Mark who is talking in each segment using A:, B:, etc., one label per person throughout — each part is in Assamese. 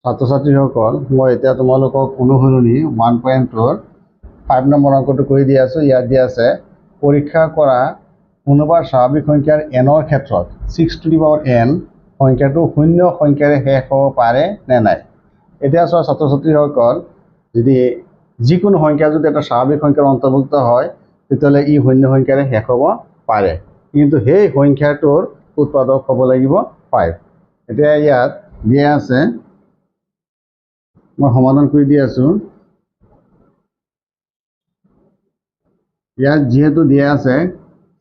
A: ছাত্ৰ ছাত্ৰীসকল মই এতিয়া তোমালোকক অনুশীলনী 1.2 5 নম্বৰ অংকটো কৰি দি আছোঁ। ইয়াত দিয়া আছে পৰীক্ষা কৰা কোনোবা স্বাভাৱিক সংখ্যাৰ এনৰ ক্ষেত্ৰত 6 to the power n সংখ্যাটো শূন্য সংখ্যাৰে শেষ হ'ব পাৰে নে নাই। এতিয়া চোৱা ছাত্ৰ ছাত্ৰীসকল, যদি যিকোনো সংখ্যা যদি এটা স্বাভাৱিক সংখ্যাৰ অন্তৰ্ভুক্ত হয় তেতিয়াহ'লে ই শূন্য সংখ্যাৰে শেষ হ'ব পাৰে, কিন্তু সেই সংখ্যাটোৰ উৎপাদক হ'ব লাগিব 5। এতিয়া ইয়াত দিয়া আছে, মই সমাধান কৰি দি আছোঁ। ইয়াত যেহেতু দিয়া আছে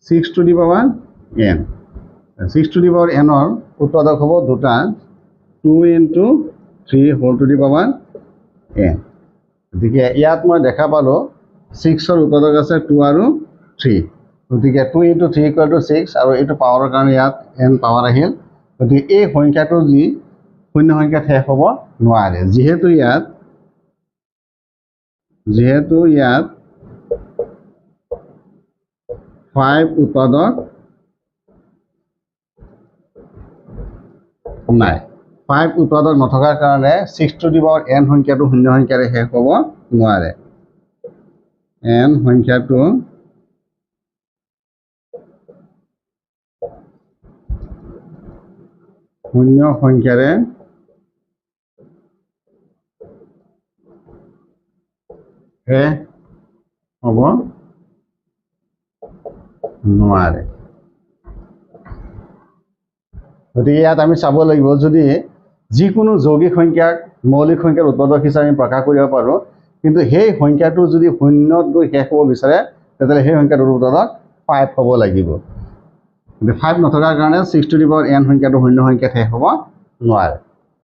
A: 6 to the power n, 6 to the power n ৰ উৎপাদক হ'ব দুটা, 2 into 3 whole to the power n। গতিকে ইয়াত মই দেখা পালোঁ 6ৰ উৎপাদক আছে 2 আৰু 3, গতিকে 2 into 3 equal to 6, আৰু এইটো পাৱাৰৰ কাৰণে ইয়াত n পাৱাৰ আহিল। গতিকে এই সংখ্যাটো যি শূন্য সংখ্যাত শেষ হ'ব নোৱাৰে, যিহেতু ইয়াত 5 উৎপাদক নাই। 5 উৎপাদক নথকাৰ কাৰণে 6 to the power n সংখ্যাটো শূন্য সংখ্যাৰে শেষ হ'ব নোৱাৰে। n সংখ্যাটো শূন্য সংখ্যাৰে শেষ হ'ব নোৱাৰে। গতিকে ইয়াত আমি চাব লাগিব, যদি যিকোনো যৌগিক সংখ্যাক মৌলিক সংখ্যাৰ উৎপাদক হিচাপে আমি প্ৰকাশ কৰিব পাৰোঁ, কিন্তু সেই সংখ্যাটো যদি শূন্যত গৈ শেষ হ'ব বিচাৰে তেতিয়াহ'লে সেই সংখ্যাটোৰ উৎপাদক 5 হ'ব লাগিব। কিন্তু 5 নথকাৰ কাৰণে 6 to the power n সংখ্যাটো শূন্য সংখ্যাত শেষ হ'ব নোৱাৰে।